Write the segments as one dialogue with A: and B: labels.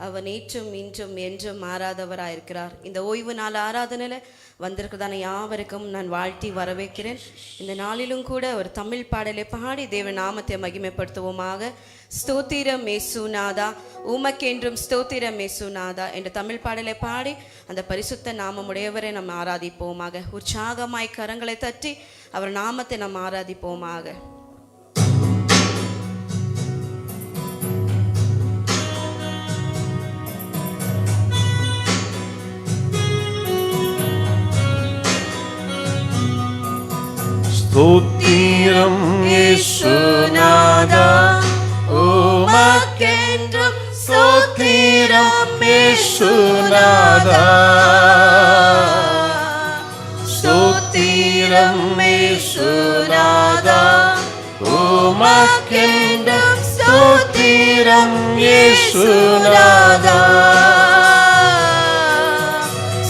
A: அவர் நேற்றும் இன்றும் என்றும் மாறாதவராயிருக்கிறார். இந்த ஓய்வு நாள் ஆராதனையில் வந்திருக்கிறதான யாவருக்கும் நான் வாழ்த்தி வரவேற்கிறேன். இந்த நாளிலும் கூட ஒரு தமிழ் பாடலை பாடி தேவ நாமத்தை மகிமைப்படுத்துவோமாக. ஸ்தோத்திரம் இயேசுநாதா, உமக்கென்றும் ஸ்தோத்திரம் இயேசுநாதா என்ற தமிழ் பாடலை பாடி அந்த பரிசுத்த நாமமுடையவரை நாம் ஆராதிப்போமாக. உற்சாகமாய் கரங்களை தட்டி அவர் நாமத்தை நாம் ஆராதிப்போமாக.
B: ஸ்தோத்திரம் இயேசுநாதா,
A: உமக்கென்றும்
B: ஸ்தோத்திரம் இயேசுநாதா, ஸ்தோத்திரம் இயேசுநாதா, உமக்கென்றும் ஸ்தோத்திரம் இயேசுநாதா.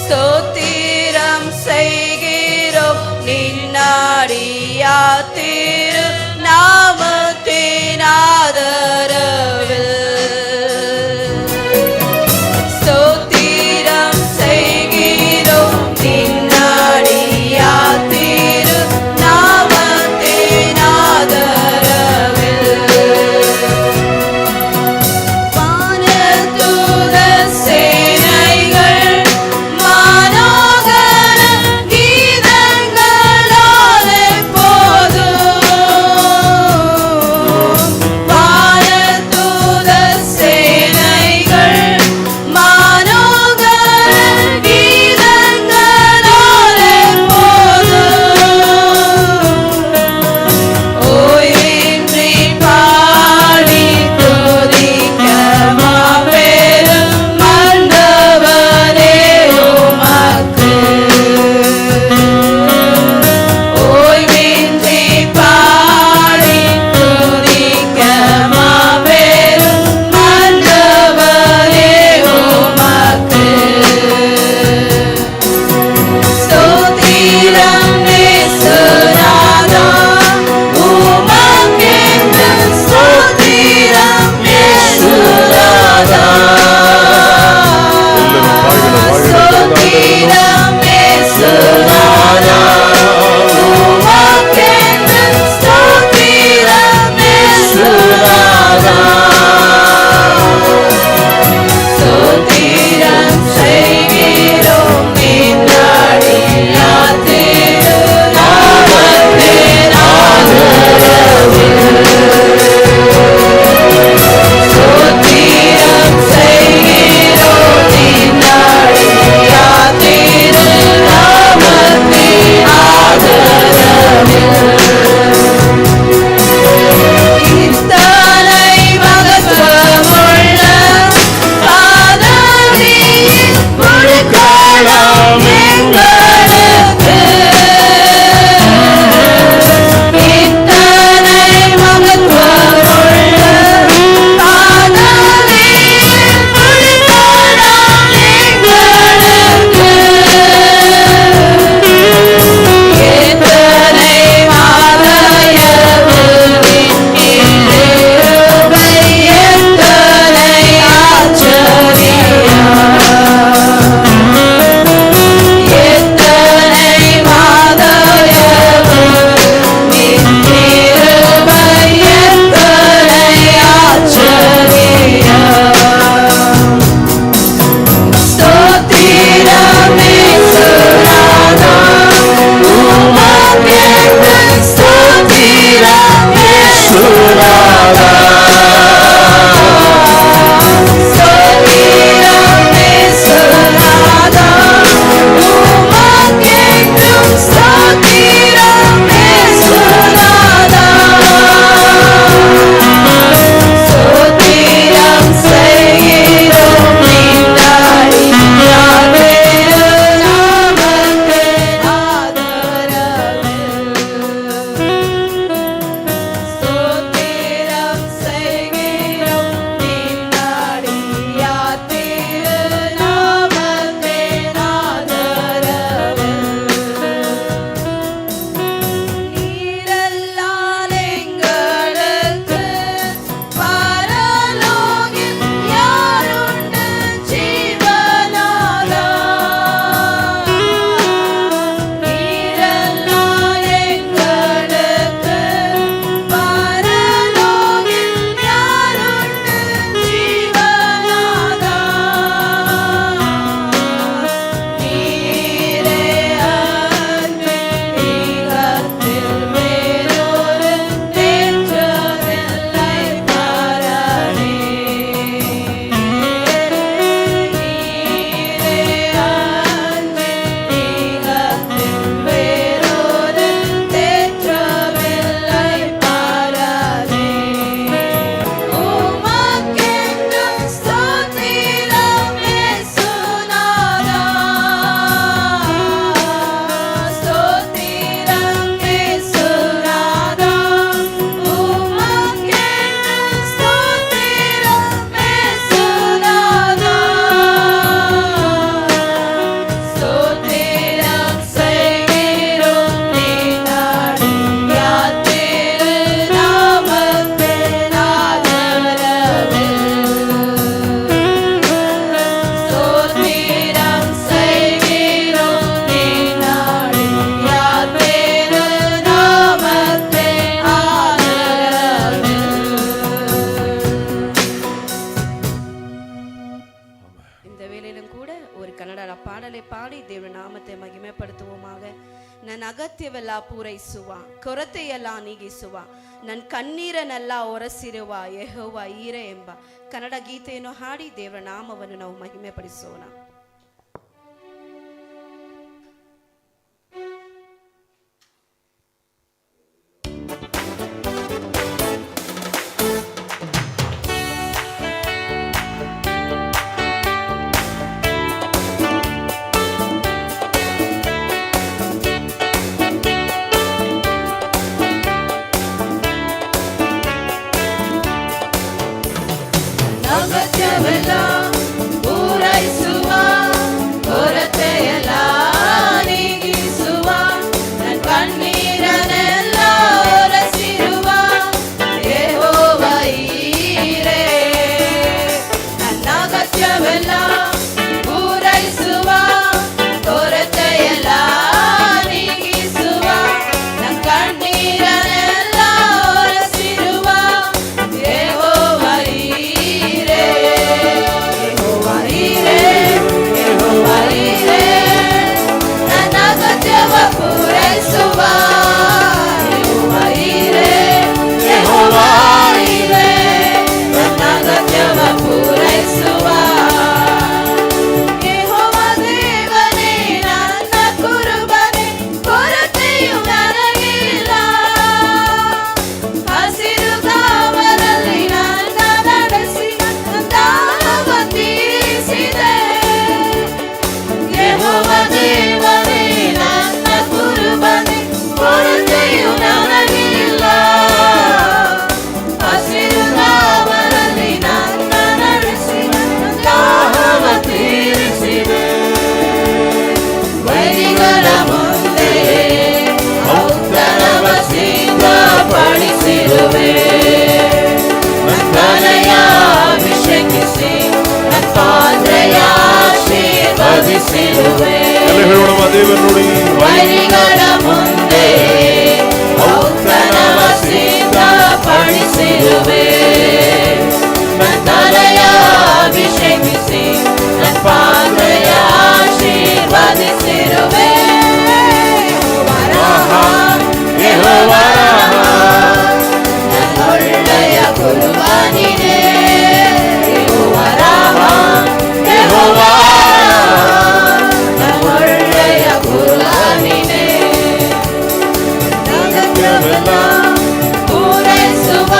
A: ஸ்தோத்திரம் செய்கிறோம் நின்னாடியா திரு நாமத்தின் ஆதரவில். ஸ்தோத்திரம் செய்கிறோம் நின்னாடியா திரு நாமத்தின் ஆதரவில். வானதூதர் வேளையிலும் கூட ஒரு கன்னಡ பாடலை பாடி தேவ நாமத்தை மகிமைப்படுத்துவோமாக. ನನ್ನ ಅಗತ್ಯವೆಲ್ಲ ಪೂರೈಸುವ, ಕೊರತೆಯೆಲ್ಲ ನೀಗಿಸುವ, ನನ್ನ ಕಣ್ಣೀರನ್ನೆಲ್ಲ ಒರೆಸಿರುವ ಯೆಹೋವ ಈರೆ ಎಂಬ ಕನ್ನಡ ಗೀತೆಯನ್ನು ಹಾಡಿ ದೇವರ ನಾಮವನ್ನು ನಾವು ಮಹಿಮೆ ಪಡಿಸೋಣ.
B: ಅಗತ್ಯವೆಲ್ಲ ಪೂರೈಸುವ, ಕೊರತೆಯೆಲ್ಲ ನೀಗಿಸುವ, ನನ್ನ ಕಣ್ಣೀರನ್ನೆಲ್ಲ ಒರೆಸಿರುವ ಯೆಹೋವ ಈರೆ. ನನ್ನ ಅಗತ್ಯವೆಲ್ಲ ಪೂರೈಸುವ, ಕೊರತೆಯೆಲ್ಲ ನೀಗಿಸುವ, ನನ್ನ ಕಣ್ಣೀರನ್ನೆಲ್ಲ ಒರೆಸಿರುವ ಯೆಹೋವ ಈರೆ. ನನ್ನ ಅಗತ್ಯವ ಪೂರೈಸುವ ಯೆಹೋವ ಈರೆ. ಯೆಹೋವ ಈರೆ, ನನ್ನ ಅಗತ್ಯವ ಪೂರೈಸುವ ಯೆಹೋವ ದೇವನೇ, ನನ್ನ ಕುರುಬನೇ, ಕೊರತೆಯು ನನಗಿಲ್ಲ. ಹಸಿರು ಕಾವಲಲ್ಲಿ ನನ್ನ ನಡೆಸಿ ದಾಹ ತೀರಿಸಿದೆ. ಯೆಹೋವ ದೇವನೇ, ನನ್ನ ಕುರುಬನೇ, ಕೊರತೆಯು ನನಗಿಲ್ಲ. ಹಸಿರು ಕಾವಲಲ್ಲಿ ನನ್ನ ನಡೆಸಿ ದಾಹವ ತೀರಿಸಿದೆ. ವೈರಿಗಳ ಮುಂದೆ ಔತಣವ ಸಿದ್ಧಪಡಿಸಿರುವೆ. ನನ್ನಯ ಅಭಿಷೇಕಿಸಿ ನನ್ನ ಪಾತ್ರೆಯ ಆಶೀರ್ವದಿಸಿರುವೆ. ವೈರಿಗಳ ಮುಂದೆ ಔತಣವ ಸಿದ್ಧಪಡಿಸಿರುವೆ. ನನ್ನಯ ಅಭಿಷೇಕಿಸಿ ನನ್ನ ಪಾತ್ರೆಯ ಆಶೀರ್ವದಿಸಿರುವೆ. ಯೆಹೋವ ನನ್ನೊಳ್ಳೆಯ ಕುರುಬ ನೀನೇ. ಯೆಹೋವ ನನ್ನೊಳ್ಳೆಯ ಕುರುಬ ನೀನೇ. ಅಗತ್ಯವೆಲ್ಲ ಪೂರೈಸುವ,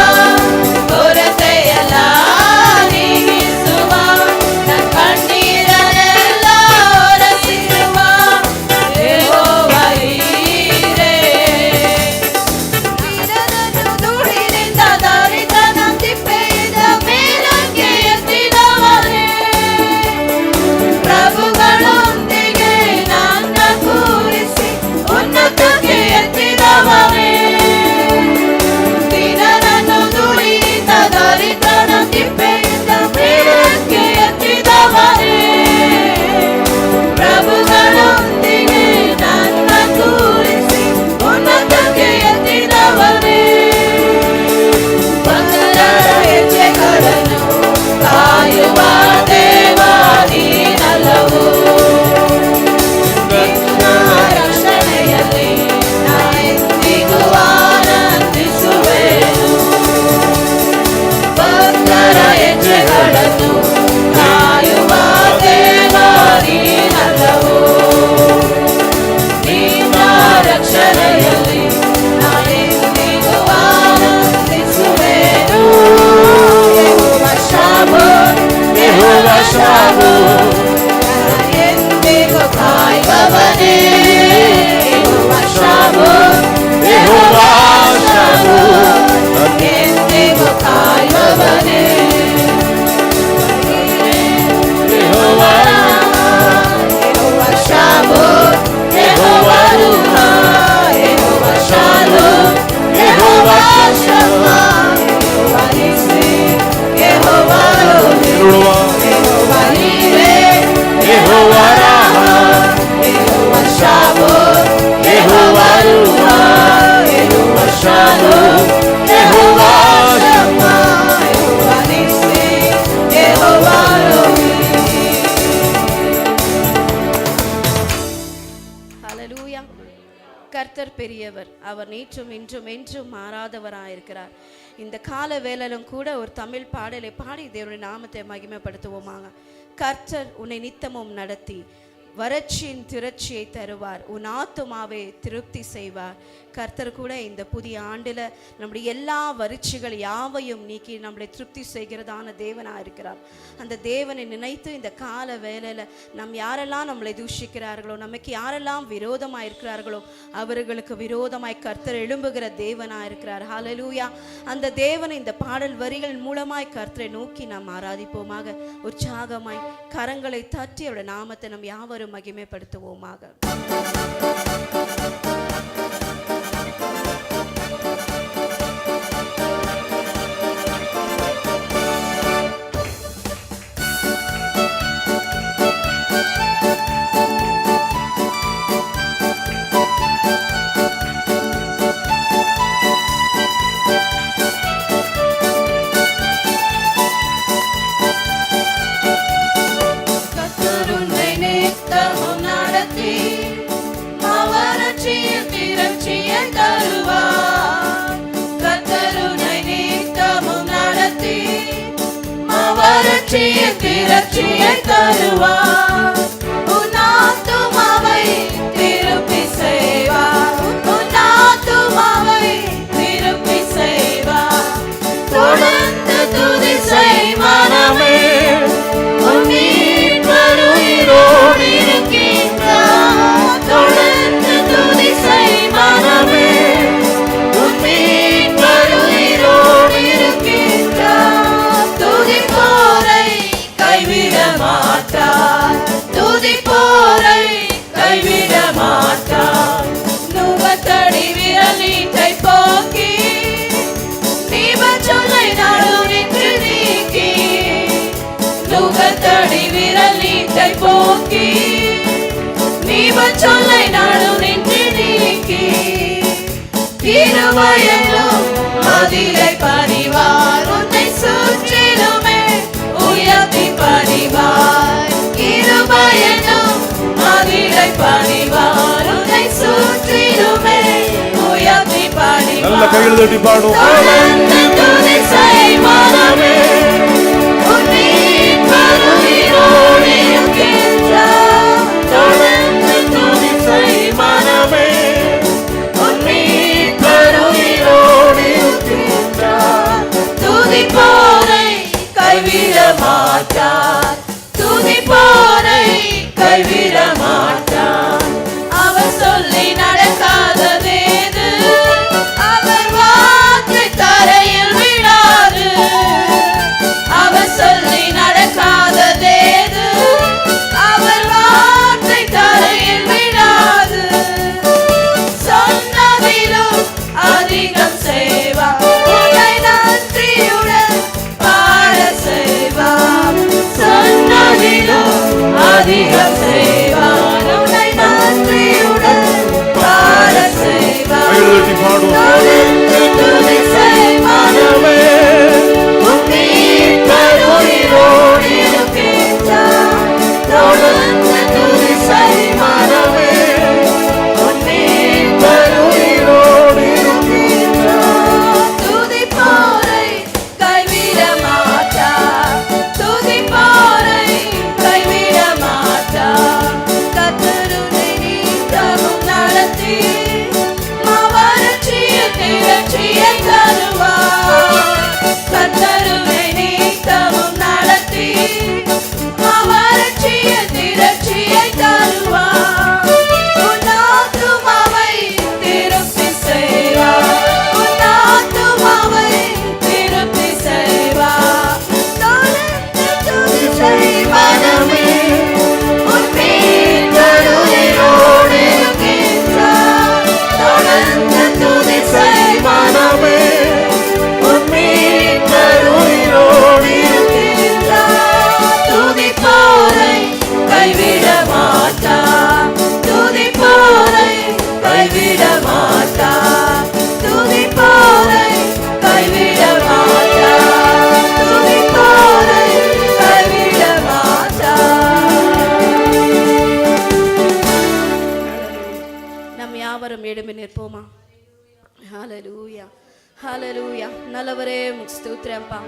A: நல்லவர். அவர் நேற்றும் இன்றும் என்றும் மாறாதவராயிருக்கிறார். இந்த கால வேளையிலும் கூட ஒரு தமிழ் பாடலை பாடி தேவனுடைய நாமத்தை மகிமைப்படுத்துவோமாக. கர்த்தர் உன்னை நித்தமும் நடத்தி வறட்சியின் திரட்சியை தருவார், உன் ஆத்துமாவை திருப்தி செய்வார். கர்த்தர் கூட இந்த புதிய ஆண்டில் நம்முடைய எல்லா வறட்சிகள் யாவையும் நீக்கி நம்மளை திருப்தி செய்கிறதான தேவனாக இருக்கிறார். அந்த தேவனை நினைத்து இந்த கால வேளையில் யாரெல்லாம் நம்மளை தூஷிக்கிறார்களோ, நமக்கு யாரெல்லாம் விரோதமாக இருக்கிறார்களோ அவர்களுக்கு விரோதமாய் கர்த்தர் எழும்புகிற தேவனாக இருக்கிறார். ஹல்லேலூயா. அந்த தேவனை இந்த பாடல் வரிகள் மூலமாய் கர்த்தரை நோக்கி நாம் ஆராதிப்போமாக. உற்சாகமாய் கரங்களை தட்டி அவருடைய நாமத்தை நம் யாவரும் மகிமைப்படுத்துவோமாக.
B: திரட்சியை தருவார், உன் ஆத்துமாவை திருப்பி செய்வார், உன் ஆத்துமாவை திருப்பி செய்வார். தொடர்ந்து துதி செய் மனமே, உன் மீட்பர் உயிரோடு இருக்கின்றார். தொடர்ந்து துதி செய் மனமே, உன் மீட்பர் உயிரோடு இருக்கின்றார். துதிப்போரை கைவிட மாட்டார், துதிப்போரை கைவிட மாட்டார். நுகத்தடி விரல் நீட்டை போக்கி தீபச்சொல்லை நடுநின்று நீக்கி, நுகத்தடி விரல் நீட்டை போக்கி தீபச்சொல்லை நடுநின்று நீக்கி, கிருபையென்னும் மதிலை பணிவார், உன்னை சுற்றிலுமே உயர்த்தி பணிவார். கிருபையென்னும் மதிலை பணிவார், உன்னை சுற்றிலுமே உயர்த்தி பணிவார்.
C: நல்ல கையில் தட்டி பாடும்.
B: தொடர்ந்து துதி செய் மனமே, உன் மீட்பர் உயிரோடு இருக்கின்றார். தொடர்ந்து துதி செய் மனமே, உன் மீட்பர் உயிரோடு இருக்கின்றார். துதிப்போரை கைவிட மாட்டார், துதிப்போரை கைவிட மாட்டார். அவர் சொல்லி நடக்காததேது, அவர் வாக்கு தரையில் விடாது.
A: ஹalleluya ஹalleluya. நல்லவரே உம்மை ஸ்தோத்திரம்ப்பா,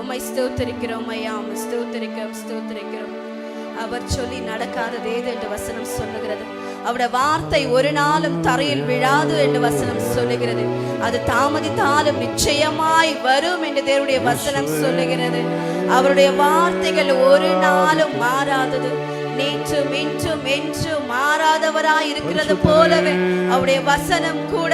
A: உம்மை ஸ்தோத்திரிக்கிறோம் ஐயா, உம்மை ஸ்தோத்திரிக்கிறோம். அவர் சொல்லி நடக்காதது ஏது என்று வசனம் சொல்லுகிறது. அவருடைய வார்த்தை ஒரு நாளும் தரையில் விழாது என்று வசனம் சொல்லுகிறது. அது தாமதித்தாலும் நிச்சயமாய் வரும் என்று தேவனுடைய வசனம் சொல்லுகிறது. அவருடைய வார்த்தைகள் ஒரு நாளும் மாறாதது, நேற்றும் இன்றும் என்றும் மாறாதவராய் இருக்கிறது போலவே அவருடைய வசனம் கூட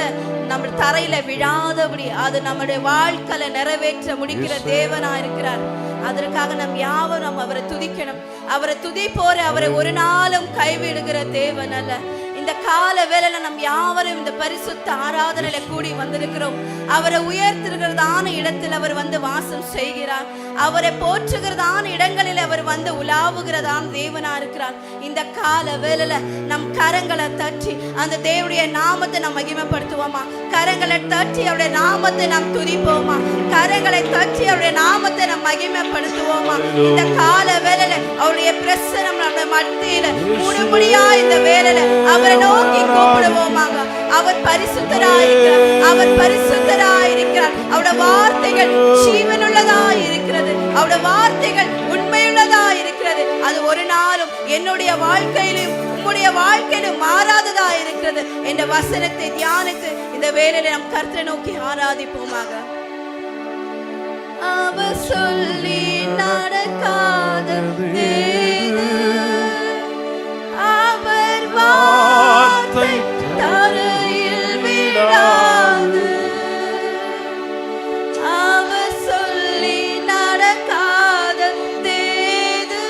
A: நம்ம தரையில விழாதபடி அது நம்முடைய வாழ்க்கையில நிறைவேற்ற முடிக்கிற தேவனா இருக்கிறார். அதற்காக நம் யாவரும் அவரை துதிக்கணும். அவரை துதிப்போர அவரை ஒரு நாளும் கைவிடுகிற தேவன் அல்ல. இந்த கால வேளையில நம் யாவரும் இந்த பரிசுத்த ஆராதனையில கூடி வந்திருக்கிறோம். அவரை உயர்த்துகிறதான இடத்தில் அவர் வந்து வாசம் செய்கிறார். அவரை போற்றுகிறதான இடங்களில் அவர் வந்து உலாவுகிறதான தேவனா இருக்கிறார். இந்த கால வேளையில நம் கரங்களை தட்டி அந்த தேவனுடைய நாமத்தை நாம் மகிமைப்படுத்துவோமா? கரங்களை தட்டி அவருடைய நாமத்தை நாம் துதிப்போமா? கரங்களை தட்டி அவருடைய நாமத்தை நாம் மகிமைப்படுத்துவோமா? இந்த கால வேளையில அவருடைய பிரசன்னம் நம்ம மத்தியில முழுமையா இந்த வேளையில அவரை நோக்கி கூப்பிடுவோமாக. அவர் பரிசுத்தராயிருக்கிறார், அவர் பரிசுத்தராயிருக்கிறார். அவருடைய வார்த்தைகள் ஜீவனுள்ளதாய் இருக்கிறது, அவருடைய வார்த்தைகள் உண்மையுள்ளதாய் இருக்கிறது. அது ஒரு நாளும் என்னுடைய வாழ்க்கையிலும் உம்முடைய வாழ்க்கையிலும் மாறாததா இருக்கிறது என்ற வசனத்தை தியானித்து இந்த வேளையில நாம் கர்த்தரை நோக்கி ஆராதிப்போமாக. அவர் சொல்லி நடக்காத அவர் வார்த்தை தரையில் விழாது. அவர் சொல்லி நடக்காத தேது,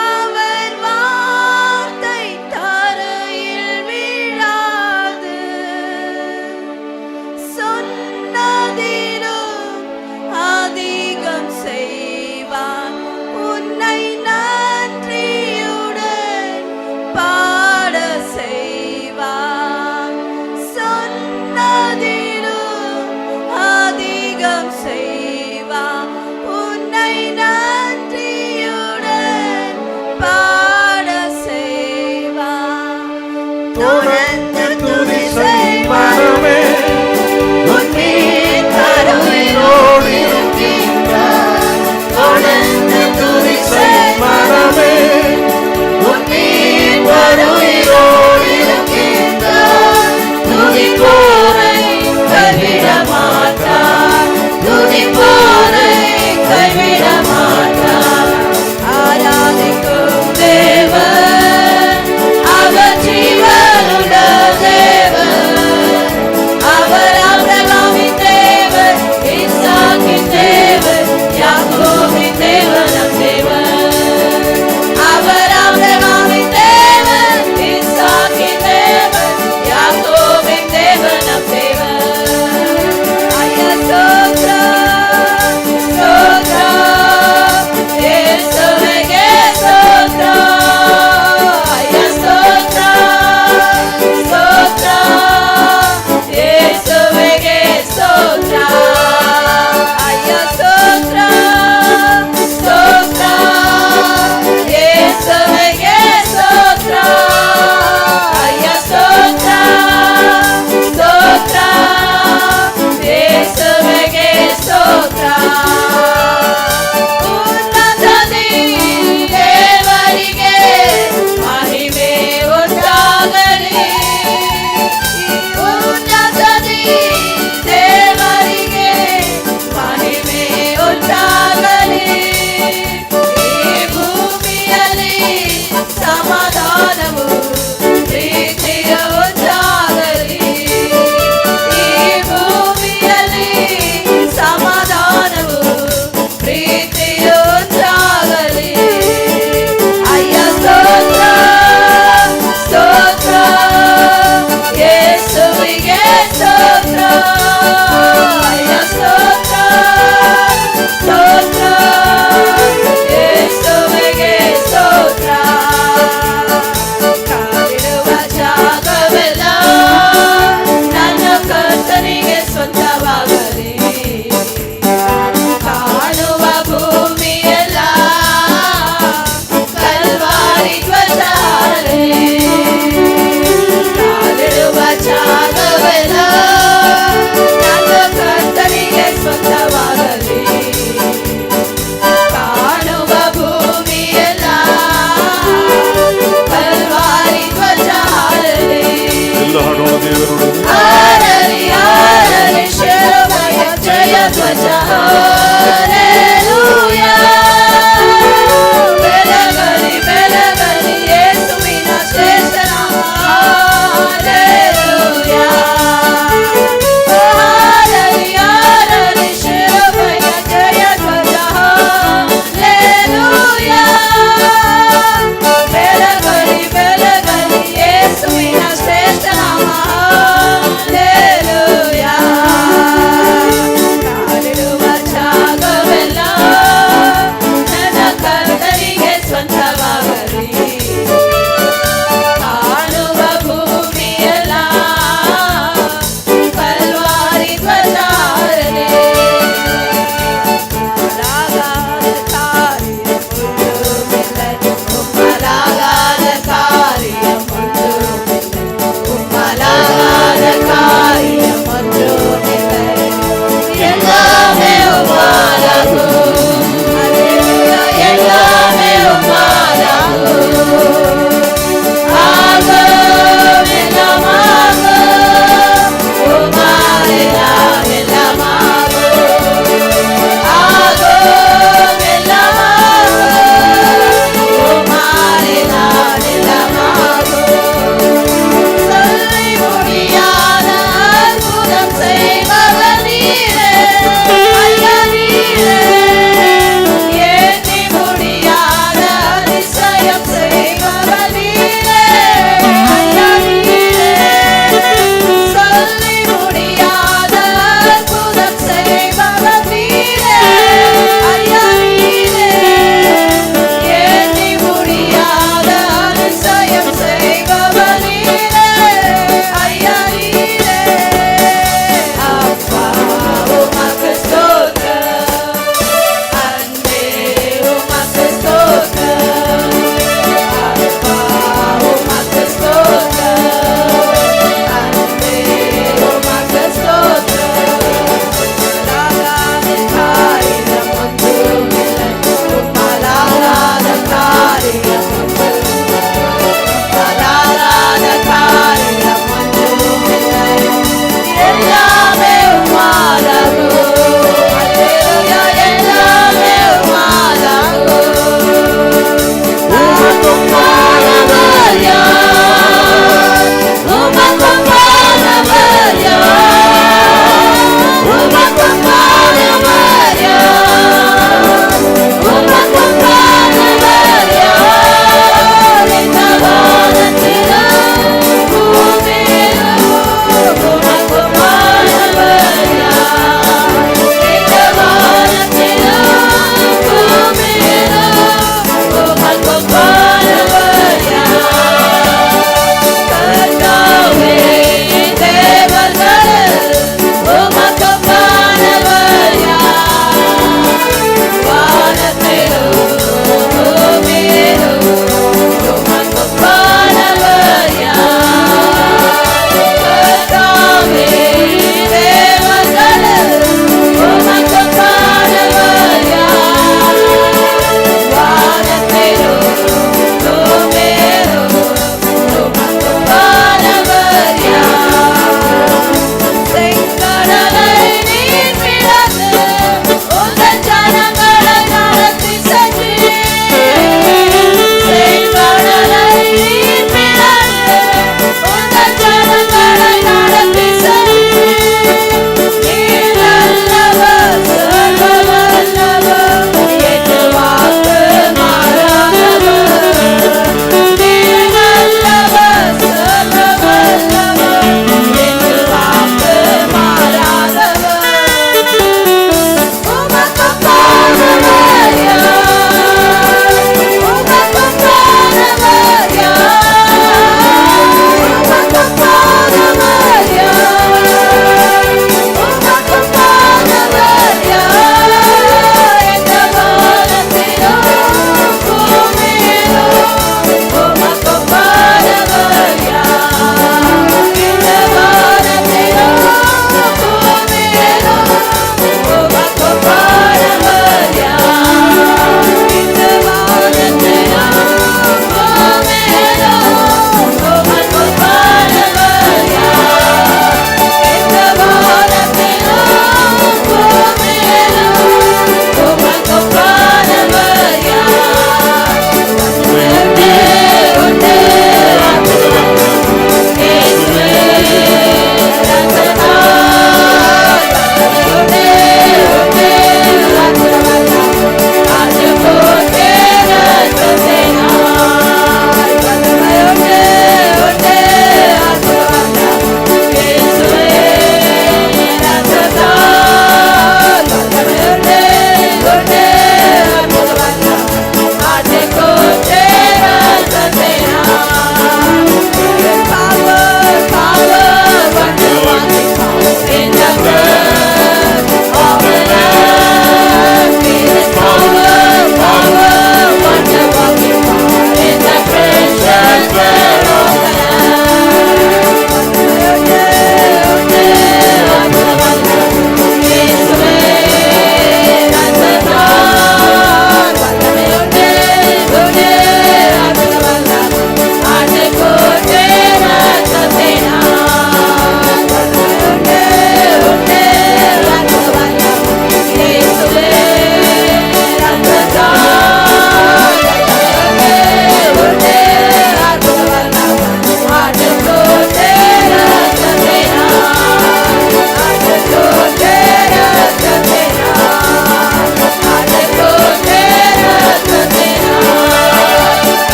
A: அவர் வார்த்தை தரையில் விழாது. சொன்னதிலும் அதிகம் செய்வார் உன்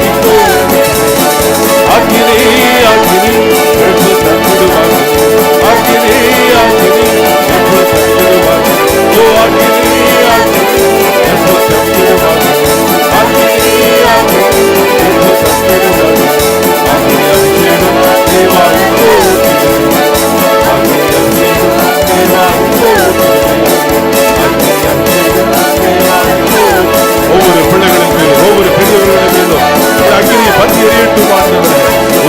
C: இப்போ இறங்கி அக்கினி அக்கினி என்று தங்கிடுவாங்க. அக்கினி அக்கினி என்று தங்கிடுவாங்க. ஓ அக்கினி அக்கினி என்று தங்கிடுவாங்க. அக்கினி அக்கினி என்று தங்கிடுவாங்க. அக்கினி அபிஷேகம் தேவாய் போகிறது. அக்கினி அபிஷேகம் தேவாய் போகிறது. அக்கினி அபிஷேகம் தேவாய் போகிறது. ஒவ்வொரு பிள்ளைகளுக்கு ஒவ்வொரு பெரியவர்களுக்கும் அக்கினியை பற்றி எறியட்டும் ஆண்டவரே.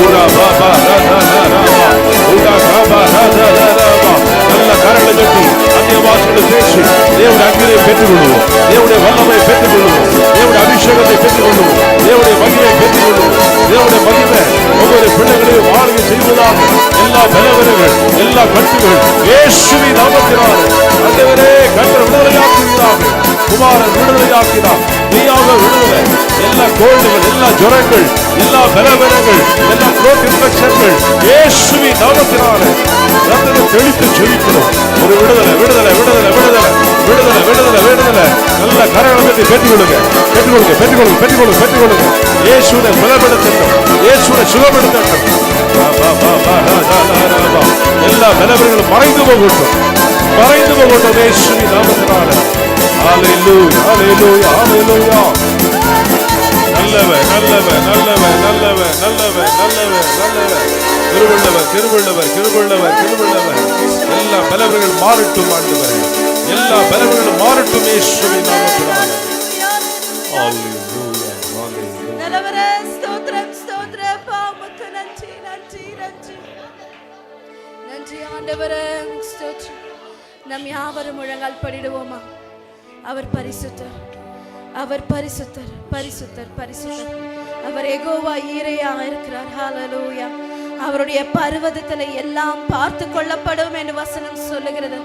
C: ஊரா பாபா ராதா ராபா ஊரா பாபா ராதா ராபா. நல்ல கரங்களை கட்டி அந்நிய பாஷைகளை பேசி தேவனுடைய அக்கினியை பெற்றுக்கொள்வோம். தேவனுடைய வல்லமை பெற்றுக்கொள்வோம். தேவனுடைய அபிஷேகத்தை பெற்றுக்கொள்வோம். தேவனுடைய மகிமையை பெற்றுக்கொள்வோம். தேவனுடைய மகிமை ஒவ்வொரு பிள்ளைகளையும் வாழ்க்கை செய்வதாக எல்லா பலவீனங்கள் எல்லா கட்டுகள் இயேசுவின் நாமத்தினாலே ஆண்டவரே கர்த்தர் விடுதலையாக்குகிறார். குமாரன் விடுதலையாக்கினார். நீயாக விடுதலை. எல்லா கோள்கள் எல்லா ஜுரங்கள் எல்லா பலவீனங்கள் எல்லா த்ரோட் இன்ஃபெக்ஷன்கள் இயேசுவின் நாமத்தினாலே ரத்தத்தை தெளித்து ஜெபிக்கிறோம். ஒரு விடுதலை விடுதலை விடுதலை விடுதலை விடுதலை விடுதலை விடுதலை. நல்ல கரங்களை பற்றி பெற்றுக்கொள்ளுங்க பெற்றுக்கொள்ளுங்க பெற்றுக்கொள்ளுங்க பெற்றுக்கொள்ளுங்க பெற்றுக்கொள்ளுங்க. இயேசுவை பலப்படுத்தட்டும். இயேசுவை சுகப்படுத்தட்டும். எல்லா பலவீனங்களும் மறைந்து போகட்டும். மறைந்து போகட்டும் இயேசுவின் நாமத்தினாலே. ஹல்லேலூயா ஹல்லேலூயா ஹல்லேலூயா. நல்லவர் நல்லவர் நல்லவர் நல்லவர் நல்லவர் நல்லவர் நல்லவர். கிருபையுள்ளவர் கிருபையுள்ளவர் கிருபையுள்ளவர் கிருபையுள்ளவர். எல்லா பலவீனங்களும் மாறட்டும் ஆண்டவரே. எல்லா பலவீனங்களும் மாறட்டும் இயேசுவின் நாமத்தினாலே. ஹல்லேலூயா ஹல்லேலூயா.
B: நல்லவரே ஸ்தோத்திரம் ஸ்தோத்திரம் பாமுக்கு நன்றி நன்றி நன்றி நன்றி ஆண்டவரே ஸ்தோத்திரம். நம் யாவரும் முழங்கால் படிடுவோமா? அவர் பரிசுத்தர் அவர் பரிசுத்தர் பரிசுத்தர் பரிசுத்தர். அவர் யெகோவா ஈரையாக இருக்கிறார். ஹல்லேலூயா. அவருடைய பர்வதத்தில் எல்லாம் பார்த்து கொள்ளப்படும் என்று வசனம் சொல்லுகிறது.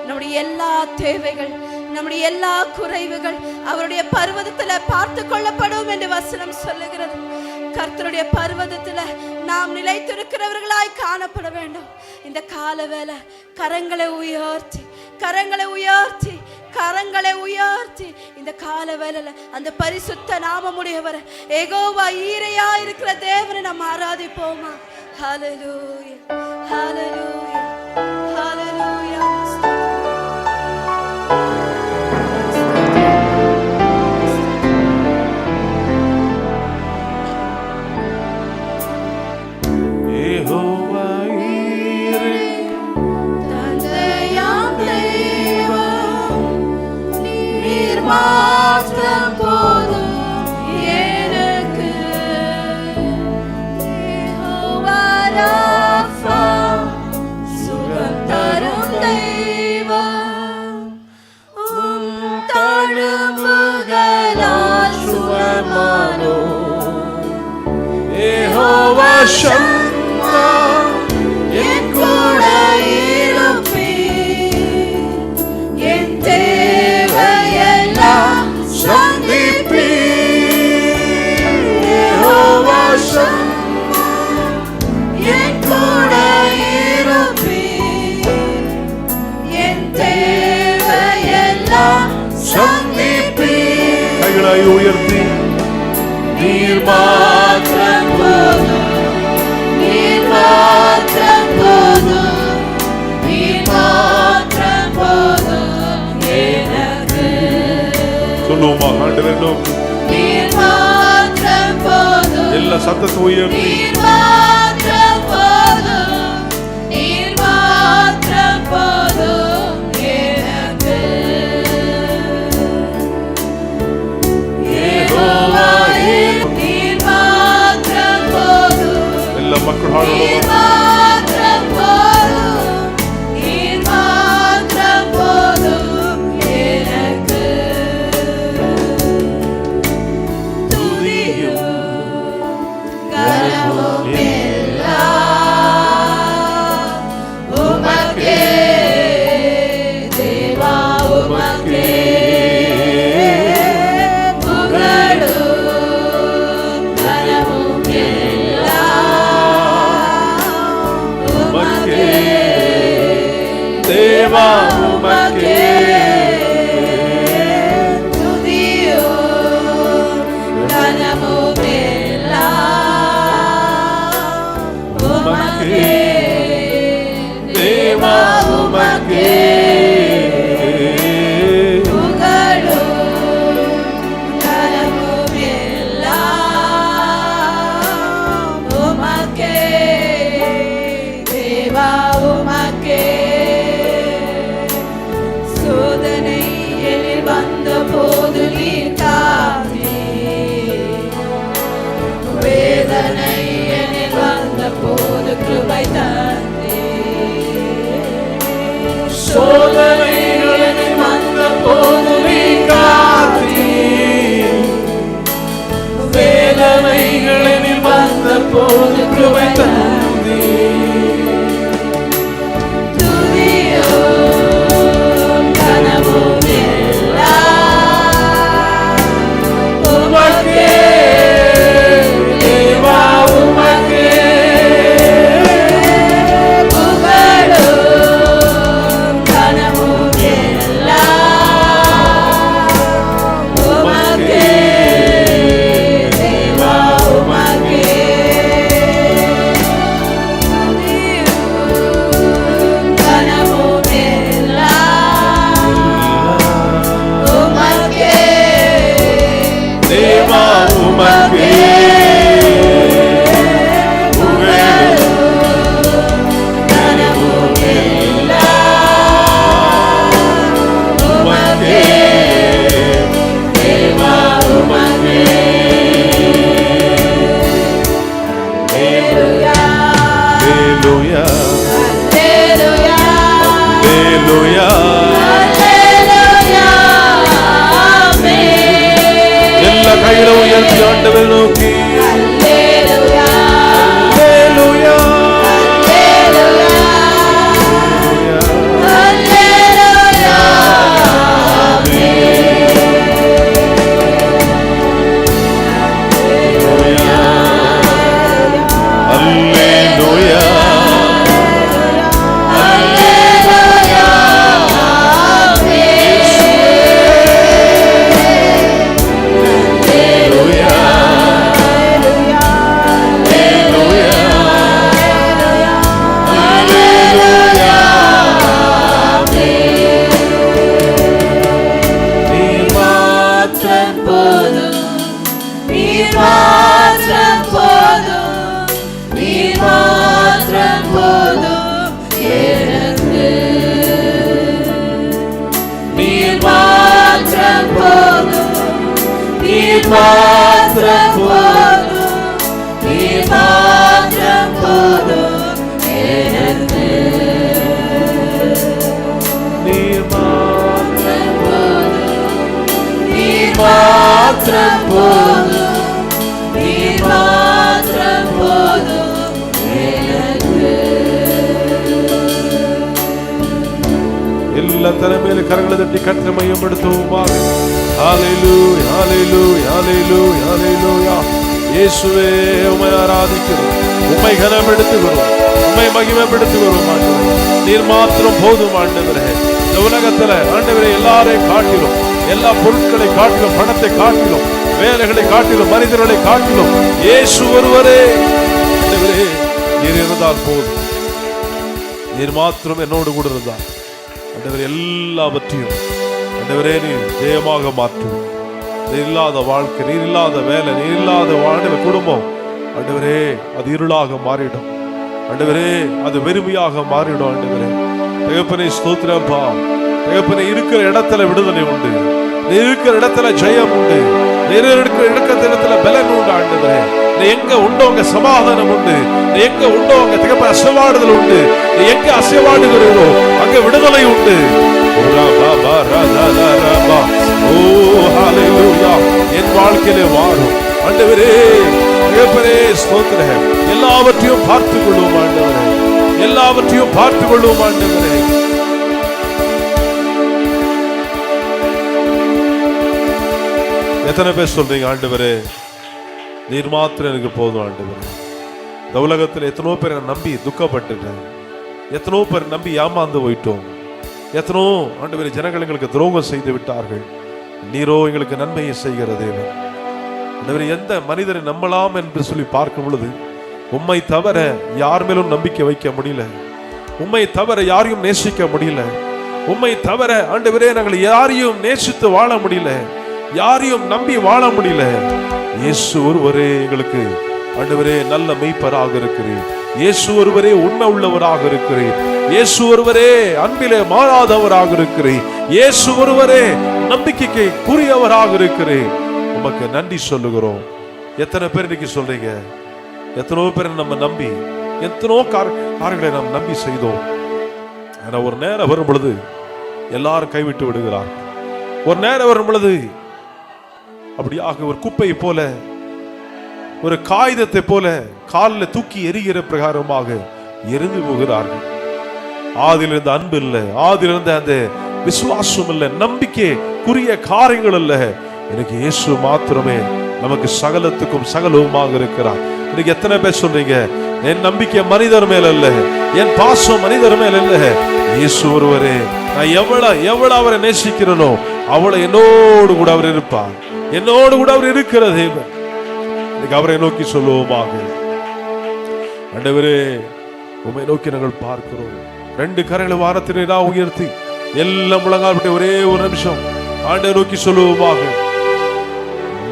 B: நம்முடைய எல்லா தேவைகள் நம்முடைய எல்லா குறைவுகள் அவருடைய பர்வதத்தில் பார்த்து கொள்ளப்படும் என்று வசனம் சொல்லுகிறது. கர்த்தருடைய பர்வதத்தில் நாம் நிலைத்திருக்கிறவர்களாய் காணப்பட வேண்டும். இந்த கால வேளை கரங்களை உயர்த்தி கரங்களை உயர்த்தி கரங்களை உயர்த்தி இந்த கால வேளையில அந்த பரிசுத்த நாமமுடையவர் யெகோவா ஈரையா இருக்கிற தேவனை நாம் ஆராதிப்போமா? ஹல்லேலூயா ஹல்லேலூயா ஹல்லேலூயா. மாத்திரம் போதும் எனக்கு. யெகோவா ராஃபா சுகம் தரும் தெய்வம். உம் தழும்புகளால் சுகமானோ. யெகோவா ஷம்மா என் கூட இருப்பீர். என் கைகளை உயர்த்தி நீர் மாத்திரம் போதும் நீர் மாத்திரம் போதும் நீர் மாத்திரம் போதும் எனக்கு. சொல்லுவோமா? ஆண்டவரே நீர் மாத்திரம் போதும். எல்லா சத்தத்தை உயர்த்தி நீர் மாத்திரம் போதும் நீர் மாத்திரம் போதும் எனக்கு. நீர் மாத்திரம் போதும். எல்லா மக்கள் நீர் மாத்திரம் போதும் நீர் மாத்திரம் போதும் எனக்கு.
C: கிருபை தந்தீர்.
B: துதியோம் கனவும் எல்லாம் உமக்கே, தேவா உமக்கே. புகழும் கனவும் எல்லாம் உமக்கே, தேவா உமக்கே. துதியோம் கனவும் எல்லாம் உமக்கே,
C: தேவா உமக்கே புகழும்
B: கனவும் எல்லாம்
C: உமக்கே,
B: தேவா உமக்கே. ஹல்லேலூயா,
C: ஹல்லேலூயா,
B: ஹல்லேலூயா,
C: ஹல்லேலூயா.
B: ஹல்லேலூயா, ஆமென்.
C: எல்லா கைகளை உயர்த்தி ஆண்டவரை நோக்கி
B: ஹல்லேலூயா,
C: ஹல்லேலூயா,
B: ஹல்லேலூயா, ஹல்லேலூயா,
C: ஹல்லேலூயா,
B: ஹல்லேலூயா,
C: ஹல்லேலூயா, ஹல்லேலூயா. நீர் மாத்திரம்
B: நீர் மாத்திரம் போதும், நீர் மாத்திரம் போதும் எனக்கு. நீர் மாத்திரம் போதும், நீர் மாத்திரம் போதும், நீர் மாத்திரம் போதும் எனக்கு.
C: நீர் மாத்திரம்
B: நீர் மாத்திரம் போதும், நீர் மாத்திரம் போதும் எனக்கு.
C: எல்லா தலைமையில கரங்களை தட்டி கர்த்தரை மையப்படுத்துவோமாக. ஹalleluya, ஹalleluya, ஹalleluya, ஹalleluya. இயேசுவே உம்மை ஆராதிக்கிறோம், உம்மை கனப்படுத்துகிறோம், உம்மை மகிமைப்படுத்துகிறோம் ஆண்டவரே. நீர் மாத்திரம் போதும் ஆண்டவரே. இந்த உலகத்துல ஆண்டவரே எல்லாரையும் காட்டிலும், எல்லா பொருட்களை காட்டிலும், பணத்தை காட்டிலும், வேலைகளை காட்டிலும், மனிதர்களை காட்டிலும் இயேசு ஒருவரே ஆண்டவரே. நீர் இருந்தால் போதும், நீர் மாத்திரம் என்னோடு கூட இருந்தால் ஆண்டவரே எல்லாவற்றையும் ஆண்டவரே நீர் ஜெயமாக மாற்றும். நீர் இல்லாத வாழ்க்கை, நீர் இல்லாத வேலை, நீர் இல்லாத வாழ்ந்த குடும்பம் ஆண்டவரே அது இருளாக மாறிடும் ஆண்டவரே, அது வெறுமையாக மாறிடும் ஆண்டவரே. தகப்பனே ஸ்தோத்திரம்பா. தகப்பனே இருக்கிற இடத்துல விடுதலை உண்டு, நீ இருக்கிற இடத்துல ஜெயம் உண்டு, நீ இருக்கிற இடத்துல பலன் உண்டு ஆண்டவரே. நீ எங்க உண்டோ அங்க சமாதானம் உண்டு, நீ எங்க உண்டோ அங்க தகப்ப அசைவாடுதல் உண்டு, நீ எங்க அசைவாடுகிறீரோ அங்க விடுதலை உண்டு. என் வாழ்க்கையிலே வாரும் ஆண்டவரே. தகப்பனே ஸ்தோத்திரம். எல்லாவற்றையும் பார்த்துக் கொள்வோம் ஆண்டவரே, எல்லாவற்றையும் பார்த்துக் கொள்வோம் ஆண்டவரே. எத்தனை பேர் சொல்றீங்க ஆண்டவரே நீர் மாத்திரம் எனக்கு போதும் ஆண்டவரே. இந்த உலகத்தில் எத்தனோ பேர் நம்பி துக்கப்பட்டுட்டேன், எத்தனோ பேர் நம்பி ஏமாந்து போயிட்டோம், எத்தனோ ஆண்டவரே ஜனங்கள் எங்களுக்கு துரோகம் செய்து விட்டார்கள். நீரோ எங்களுக்கு நன்மையை செய்கிற தேவன் ஆண்டவரே. எந்த மனிதரை நம்பலாம் என்று சொல்லி பார்க்கும் பொழுது உம்மை தவிர யார் மேலும் நம்பிக்கை வைக்க முடியல, உம்மை தவிர யாரையும் நேசிக்க முடியல, உம்மை தவிர ஆண்டவரே நாங்கள் யாரையும் நேசித்து வாழ முடியல, யாரையும் நம்பி வாழ முடியல. இயேசு ஒருவரே எங்களுக்கு ஆண்டவரே நல்ல மெய்ப்பராக இருக்கிறீர். இயேசு ஒருவரே உண்மை உள்ளவராக இருக்கிறீர். இயேசு ஒருவரே அன்பிலே மாறாதவராக இருக்கிறீர். இயேசு ஒருவரே நம்பிக்கைக்கு கூறியவராக இருக்கிறீர். உமக்கு நன்றி சொல்லுகிறோம். எத்தனை பேர் இன்னைக்கு சொல்றீங்க? எத்தனோ பேர் நம்ம நம்பி எத்தனோ காரியங்களை நாம் நம்பி செய்தோம். ஆனா ஒரு நேரம் வரும் பொழுது எல்லாரும் கைவிட்டு விடுகிறார். ஒரு நேரம் வரும் பொழுது அப்படியாக ஒரு குப்பை போல ஒரு காகிதத்தை போல காலில் தூக்கி எரிகிற பிரகாரமாக எரிந்து போகிறார்கள். ஆதியில் இருந்த அன்பு இல்லை, ஆதியில் இருந்த அந்த விசுவாசம் இல்லை, நம்பிக்கைக்குரிய காரியங்கள் இல்ல. எனக்கு இயேசு மாத்திரமே நமக்கு சகலத்துக்கும் சகலவுமாக இருக்கிறார். இன்னைக்கு எத்தனை பேர் சொல்றீங்க, என் நம்பிக்கை மனிதர் மேல அல்ல, என் பாசம் மனிதர் மேல அல்ல, இயேசு ஒருவரே. நான் எவ்வளவு அவரை நேசிக்கிறனோ அவளை என்னோடு கூட அவர் இருப்பார், என்னோடு கூட அவர் இருக்கிற தேவன். இன்னைக்கு அவரை நோக்கி சொல்லுவோமாக. ஆண்டவரே, உம்மை நோக்கி நாங்கள் பார்க்கிறோம். 2 கரங்களை வாரத்திலே உயர்த்தி எல்லாம் முழங்கால் ஒரே ஒரு நிமிஷம் ஆண்டவரை நோக்கி சொல்லுவோமாக.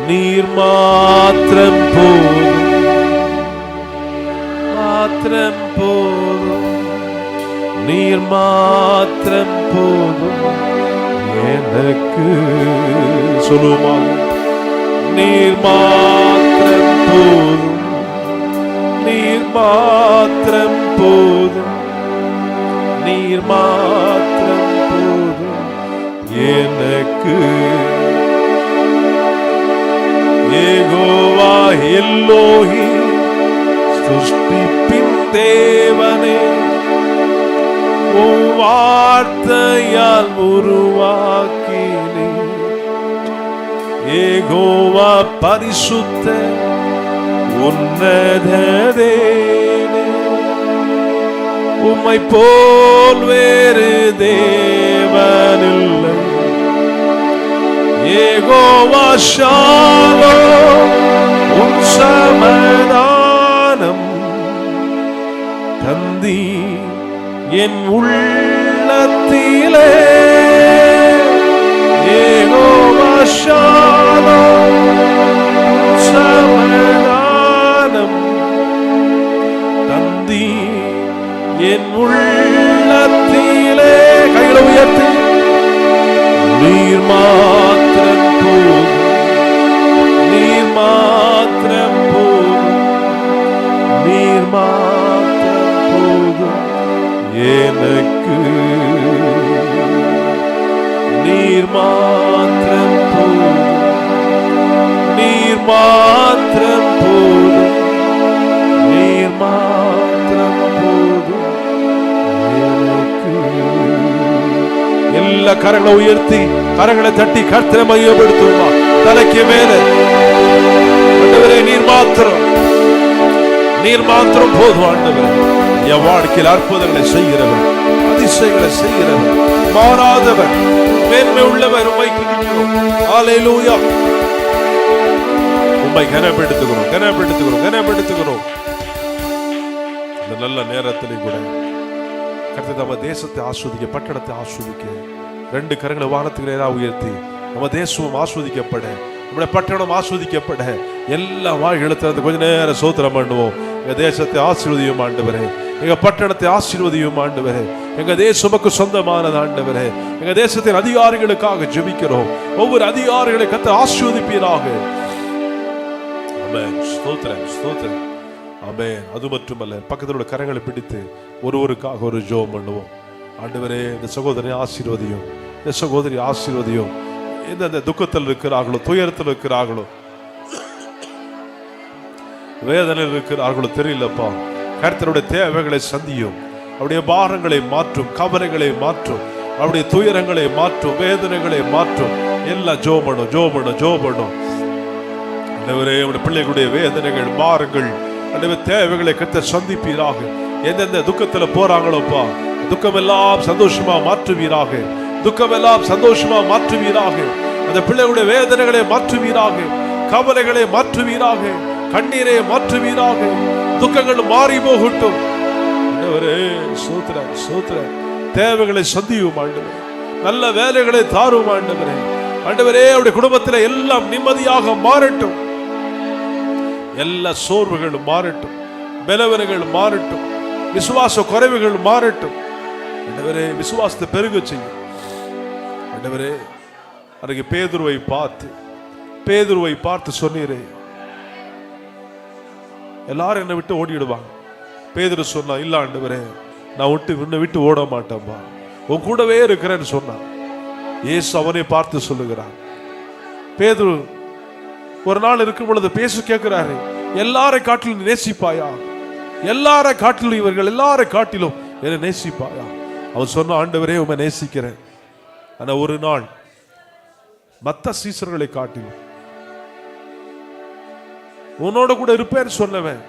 C: நீர் மாத்திரம் போதும், மாத்திரம் போதும், நீர் மாத்திரம் போதும் எனக்கு. சொல்லுவோமாக. நீர் மாத்திரம் போதும், நீர் மாத்திரம் போதும், நீர் மாத்திரம் போதும் எனக்கு. யெகோவா எல்லோஹி, சிருஷ்டிப்பின் தேவனே, உம் வார்த்தையால் உருவாக்கினே. யெகோவா பரிசுத்த உன்னத தேவனே, உம்மை போல் வேறு தேவனில்லை. யெகோவா ஷாலோம், உம் சமாதானம் தந்தி என் உள்ளத்திலே. யெகோவா ஷாலோம், சமாதானம் தந்தி என் உள்ளத்திலே. கைகளை உயர்த்தி. நீர் மாத்திரம் போதும், நீர் மாத்திரம் போதும், நீர் மாத்திரம் போதும் எனக்கு. நீர் மாத்திரம் போதும், நீர் மாத்திரம் போதும், நீர் மாத்திரம் போதும் எனக்கு. எல்லா கரங்களை உயர்த்தி கரங்களை தட்டி கர்த்தரை மையப்படுத்துவோமா. தலைக்கு மேல ஆண்டவரே, நீர் மாத்திரம், நீர் மாத்திரம் போதும் ஆண்டவரே. என் வாழ்க்கையில் அற்புதங்களை செய்கிறவர், அதிசயங்களை செய்கிறவர், மாறாதவர், மேன்மை உள்ளவர். உம்மை துதிக்கிறோம். ஹல்லேலூயா. உம்மை கனப்படுத்துகிறோம், கனப்படுத்துகிறோம், கனப்படுத்துகிறோம். இந்த நல்ல நேரத்திலே கூட கர்த்தர் நம்ம தேசத்தை ஆஸ்வதிக்க, பட்டணத்தை ஆஸ்வதிக்க 2 கரங்களை வானத்துக்கு நேராக உயர்த்தி நம்ம தேசமும் ஆஸ்வதிக்கப்பட, நம்முடைய பட்டணம் ஆஸ்வதிக்கப்பட எல்லா வாழ்களுக்கு கொஞ்ச நேரம் சோத்திரம் பண்ணுவோம். எங்க தேசத்தை ஆசீர்வதியும் ஆண்டவரே, எங்க பட்டணத்தை ஆசீர்வதியும் ஆண்டவரே. எங்க தேசமுக்கு சொந்தமானது ஆண்டவரே. எங்க தேசத்தின் அதிகாரிகளுக்காக ஜெபிக்கிறோம். ஒவ்வொரு அதிகாரிகளை கர்த்தர் ஆசீர்வதிப்பீராக. ஆமென். ஸ்தோத்திரம், ஸ்தோத்திரம். ஆமென். அது மட்டுமல்ல, பக்கத்தில் உள்ள கரங்களை பிடித்து ஒருவருக்காக ஒரு ஜெபம் பண்ணுவோம். ஆண்டவரே, இந்த சகோதரனை ஆசீர்வதியும், இந்த சகோதரி ஆசீர்வதியும். எந்த துக்கத்தில் இருக்கிறார்களோ, துயரத்தில் இருக்கிறார்களோ, வேதனையில் இருக்கிறார்களோ தெரியலப்பா, கர்த்தருடைய தேவைகளை சந்தியும், அவருடைய பாரங்களை மாற்றும், கவலைகளை மாற்றும், அவருடைய துயரங்களை மாற்றும், வேதனைகளை மாற்றும். எல்லாம் ஜோபணும், ஜோபணும், ஜோபணும். ஆண்டவரே, அவருடைய பிள்ளைகளுடைய வேதனைகள், பாரங்கள், தேவைகளை கர்த்தர் சந்திப்பீராக. எந்தெந்த துக்கத்துல போறாங்களோப்பா, துக்கம் எல்லாம் சந்தோஷமா மாற்றுவீராக, துக்கம் எல்லாம் சந்தோஷமா மாற்றுவீராக. அந்த பிள்ளைகளுடைய வேதனைகளை மாற்றுவீராக, கவலைகளை மாற்றுவீராக, கண்ணீரை மாற்றுவீராக. துக்கங்கள் மாறி போகட்டும். சோத்திரம், சோத்திரம். தேவைகளை சந்தியும் ஆண்டவரே, நல்ல வேலைகளை தாரும் ஆண்டவரே. ஆண்டவரே, அவருடைய குடும்பத்தில் எல்லாம் நிம்மதியாக மாறட்டும். எல்லா சோர்வுகள் மாறட்டும், பலவீனங்கள் மாறட்டும், விசுவாச குறைவுகள் மாறட்டும். ஆண்டவரே, விசுவாசத்தை பெருக செய்யும் ஆண்டவரே. அன்றைக்கு பேதுருவை பார்த்து சொன்னீரே, எல்லாரும் என்னை விட்டு ஓடிடுவாங்க. பேதுரு சொன்னா, இல்ல ஆண்டவரே, நான் உன்னை விட்டு ஓட மாட்டேன்பா, உன் கூடவே இருக்கிறேன்னு சொன்னான். இயேசு அவனை பார்த்து சொல்லுகிறார். பேதுரு ஒரு நாள் இருக்கும் பொழுது பேசு கேட்கிறாரு, எல்லாரை காட்டிலும் நேசிப்பாயா? எல்லாரை காட்டிலும், இவர்கள் எல்லாரை காட்டிலும் என்னை நேசிப்பாயா? அவன் சொன்ன, ஆண்டவரே உம்மை நேசிக்கிறேன், ஆனா ஒரு நாள் மத்த சீசர்களை காட்டிலும் உன்னோட கூட இருப்பேன்னு சொன்னவன்,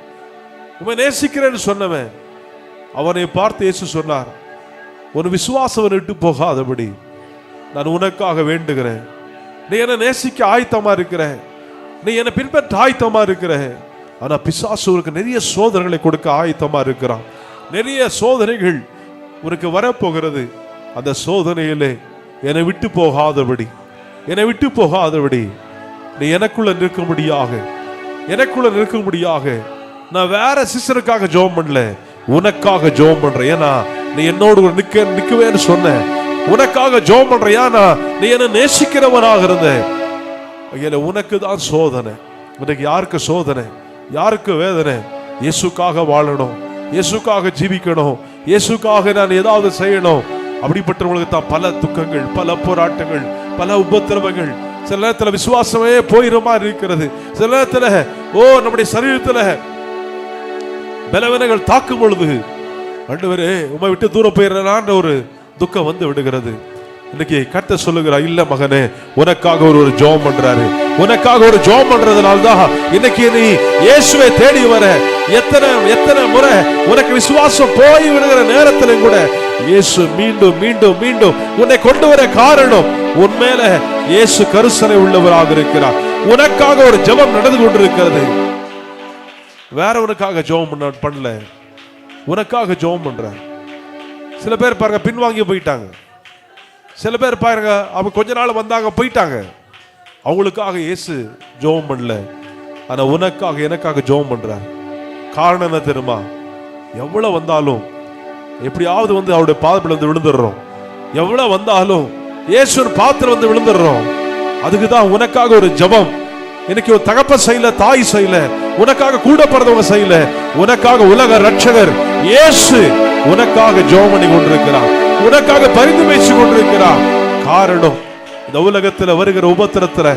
C: உம்மை நேசிக்கிறேன்னு சொன்னவன், அவனை பார்த்து இயேசு சொன்னார், உன் விசுவாசம் விட்டு போகாதபடி நான் உனக்காக வேண்டுகிறேன். நீ என்ன நேசிக்க ஆயத்தமா இருக்கிற, நீ என்ன பின்பற்ற ஆயத்தமா இருக்கிற. ஆனா பிசாசு உனக்கு நிறைய சோதனைகளை கொடுக்க ஆயத்தமா இருக்கிறான். நிறைய சோதனைகள் உனக்கு வரப்போகிறது. அந்த சோதனையிலே என்னை விட்டு போகாதபடி, என்னை விட்டு போகாதபடி நீ எனக்குள்ள நிற்கும்படியாக நான் வேற சிஸ்டருக்காக ஜெபம் பண்ணல, உனக்காக ஜெபம் பண்றேன். ஏன்னா நீ என்னோடு நிக்கவேன்னு சொன்ன, உனக்காக ஜெபம் பண்றேன். ஏன்னா நீ என்ன நேசிக்கிறவனாக இருந்த. உனக்கு தான் சோதனை. உனக்கு யாருக்கு சோதனை, யாருக்கு வேதனை? இயேசுக்காக வாழணும், இயேசுக்காக ஜீவிக்கணும், இயேசுக்காக நான் ஏதாவது செய்யணும். அப்படிப்பட்டவங்களுக்கு தான் பல துக்கங்கள், பல போராட்டங்கள், பல உபத்திரவங்கள். சில நேரத்தில் விசுவாசமே போயிடுமா இருக்கிறது. சில நேரத்தில் நம்முடைய சரீரத்தில் பலவீனங்கள் தாக்கும் பொழுது, ஆண்டவரே உம்மை விட்டு தூரம் போயிடுறான்ற ஒரு துக்கம் வந்து விடுகிறது. இன்னைக்கு கர்த்தர் சொல்லுகிறார், இல்ல மகனே, உனக்காக ஒரு ஜெபம் பண்றாரு. உனக்காக ஒரு ஜெபம் பண்றதுனால தான் இன்னைக்கு நீ இயேசுவை தேடி வர. எத்தனை முறை உனக்கு விசுவாசம் போய் விடுகிற நேரத்திலும் கூட இயேசு மீண்டும் மீண்டும் மீண்டும் உன்னை கொண்டு வர காரணம், உன்மேல இயேசு கருசனை உள்ளவராக இருக்கிறார். உனக்காக ஒரு ஜெபம் நடந்து கொண்டிருக்கிறது. வேற உனக்காக ஜெபம் பண்ணல, உனக்காக ஜெபம் பண்ற. சில பேர் பாருங்க பின்வாங்கி போயிட்டாங்க. சில பேர் பாருங்க அவங்க கொஞ்ச நாள் வந்தாங்க போயிட்டாங்க. அவங்களுக்காக இயேசு ஜெபம் பண்ணல, ஆனா உனக்காக எனக்காக ஜெபம் பண்றார். காரணம் என்ன தெரியுமா? எவ்வளவு வந்தாலும் எப்படியாவது வந்து அவருடைய பாதத்தில் வந்து விழுந்துடுறோம். எவ்வளவு வந்தாலும் இயேசுவின் பாத்திரம் வந்து விழுந்துடுறோம். அதுக்குதான் உனக்காக ஒரு ஜெபம். இன்னைக்கு ஒரு தகப்பன் செய்யல, தாய் செய்யல, உனக்காக கூட பிறந்தவங்க செய்யல, உனக்காக உலக ரட்சகர் இயேசு உனக்காக ஜெபம் பண்ணி கொண்டிருக்கிறார், உனக்காக பரிந்து பேசி கொண்டிருக்கிறார். காரணம், இந்த உலகத்துல வருகிற உபத்திரத்துல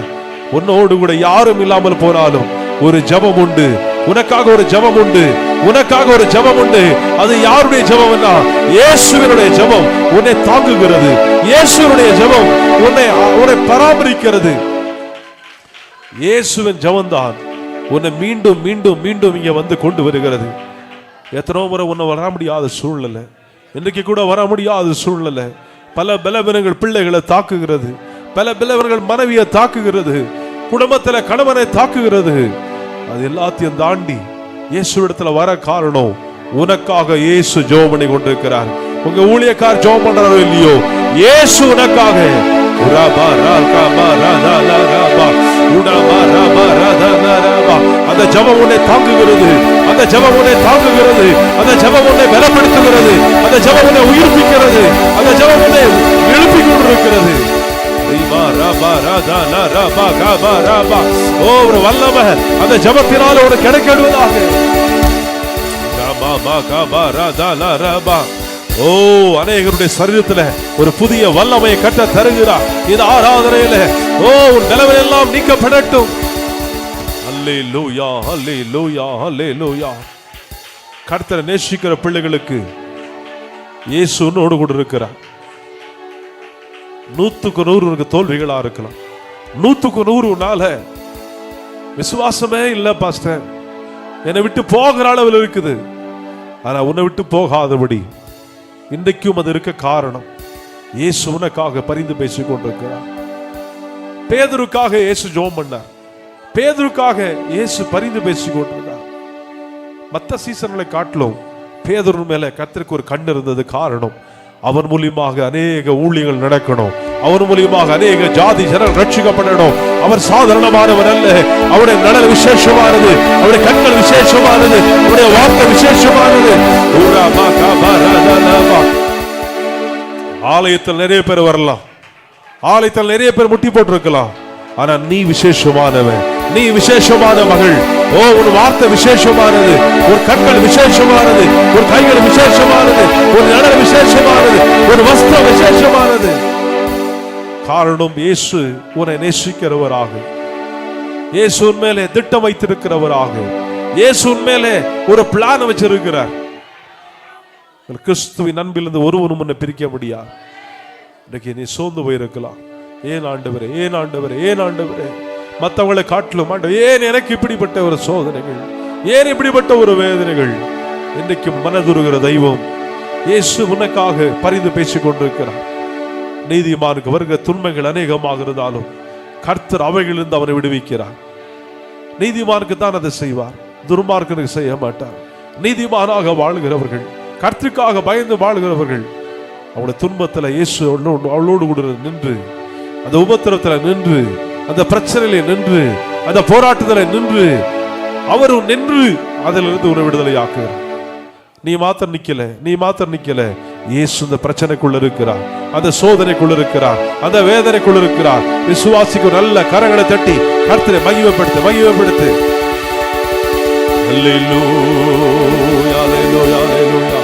C: உன்னோடு கூட யாரும் இல்லாமல் போனாலும் ஒரு ஜெபம் உண்டு. உனக்காக ஒரு ஜெபம் உண்டு, உனக்காக ஒரு ஜெபம் உண்டு. அது யாருடைய ஜெபம்னா இயேசுவினுடைய ஜெபம் உன்னை தாங்குகிறது. இயேசுவினுடைய ஜெபம் உன்னை பராமரிக்கிறது. இயேசுவின் ஜெபம் தான் உன்னை மீண்டும் மீண்டும் மீண்டும் இங்க வந்து கொண்டு வருகிறது. எத்தனோ முறை உன்னை வர முடியாத சூழ்நிலை, இன்னைக்கு கூட வர முடியாத சூழ்நிலை. பல பலவீனங்கள் பிள்ளைகளை தாக்குகிறது, பல பலவீனங்கள் மனைவியை தாக்குகிறது, குடும்பத்தில் கணவனை தாக்குகிறது. அது எல்லாத்தையும் தாண்டி இயேசுவிடத்துல வர காரணம், உனக்காக இயேசு ஜெபம் பண்ணி கொண்டிருக்கிறார். உங்க ஊழியக்கார் ஜெபம் பண்றாரோ இல்லையோ, இயேசு உனக்காக அந்த ஜெபம் உன்னை தாங்குகிறது, அந்த ஜெபம் உன்னை தாங்குகிறது, அந்த ஜெபம் உன்னை பலப்படுத்துகிறது, அந்த ஜெபம் உன்னை உயிர்ப்பிக்கிறது, அந்த ஜெபம் உன்னை எழுப்பிக் கொண்டிருக்கிறது. ஒரு வல்லமை அந்த ஜெபத்தினால ஒரு கிடைக்கிடுவதாக. அநேகருடைய சரீரத்துல ஒரு புதிய வல்லமையை கட்ட தருகிறார் இந்த ஆராதனையில. உன் நிலைமை எல்லாம் நீக்கப்படட்டும். அல்லேலூயா, அல்லேலூயா, அல்லேலூயா. கர்த்தரை நேசிக்கிற பிள்ளைகளுக்கு இயேசு உன்னோடு கூட இருக்கிறார். 100க்கு 100 தோல்விகளா இருக்கலாம், 100க்கு 100 விசுவாசமே இல்ல பாஸ்டர், என்னை விட்டு போகிற அளவில் இருக்குது. ஆனா உன்னை விட்டு போகாதபடி இன்றைக்கும் அது இருக்க காரணம், இயேசு உனக்காக பரிந்து பேசிக் கொண்டிருக்கிறார். பேதுருக்காக இயேசு ஜெபம் பண்ணார், பேதுருக்காக இயேசு பரிந்து பேசிக் கொண்டிருந்தார். மற்ற சீசன்களை காட்டிலும் பேதுரு மேல கர்த்தருக்கு ஒரு கண் இருந்தது. காரணம், அவன் மூலியமாக அநேக ஊழியங்கள் நடக்கணும், அவன் மூலியமாக அநேக ஜாதி ஜனங்கள் ரட்சிக்கப்படணும். அவர் சாதாரணமானவர் அல்ல, அவருடைய நலன் விசேஷமானது, அவருடைய கண்கள் விசேஷமானது, அவருடைய வார்த்தை விசேஷமானது. ஆலயத்தில் நிறைய பேர் வரலாம், ஆலயத்தில் நிறைய பேர் முட்டி போட்டிருக்கலாம், ஆனா நீ விசேஷமானவன், நீ விசேஷமான மகள். உன் வார்த்தை விசேஷமானது, ஒரு கண்கள் விசேஷமானது, ஒரு கைகள் விசேஷமானது, ஒரு நலன் விசேஷமானது, ஒரு வஸ்திரம் விசேஷமானது. காரணம், இயேசு உன்னை நேசிக்கிறவராக, இயேசு மேலே திட்டம் வைத்திருக்கிறவராக, இயேசு உண்மையிலே ஒரு பிளான் வச்சிருக்கிறார். கிறிஸ்துவின் அன்பிலிருந்து ஒருவனும் உன்னை பிரிக்க முடியாது. இன்னைக்கு நீ சோர்ந்து போயிருக்கலாம். ஏன் ஆண்டவரே, ஏன் ஆண்டவரே, ஏன் ஆண்டவரே, மற்றவங்களை காட்டிலும் ஆண்டவர் ஏன் எனக்கு இப்படிப்பட்ட ஒரு சோதனைகள், ஏன் இப்படிப்பட்ட ஒரு வேதனைகள்? இன்றைக்கு மனதுருகிற தெய்வம் இயேசு உனக்காக பரிந்து பேசிக் கொண்டிருக்கிறார். நீதிமானுக்கு வருகிற துன்பங்கள் அநேகமாக இருந்தாலும் கர்த்தர் அவைகளிலிருந்து அவனை விடுவிக்கிறார். நீதிமானுக்கு தான் அதை செய்வார், துர்மார்க்கனுக்கு செய்ய மாட்டார். நீதிமானாக வாழ்கிறவர்கள், கர்த்தருக்காக பயந்து வாழ்கிறவர்கள், அவனுடைய துன்பத்தில் இயேசு அவளோடு கூட நின்று, அந்த உபத்திரத்தில் நின்று, அந்த பிரச்சனையில நின்று, அந்த போராட்டத்தில் நின்று, அவரும் நின்று அதிலிருந்து ஒரு விடுதலை ஆக்குகிறார். நீ மாத்திரம் நிக்கல, நீ மாத்திரம் நிக்கல. இயேசு இந்த பிரச்சனைக்குள்ள இருக்கிறார், அந்த சோதனைக்குள்ள இருக்கிறார், அந்த வேதனைக்குள்ள இருக்கிறார். விசுவாசிக்கு நல்ல கரங்களை தட்டி கர்த்தரை மகிமைப்படுத்து, மகிமைப்படுத்து. அல்லேலூயா, அல்லேலூயா, அல்லேலூயா,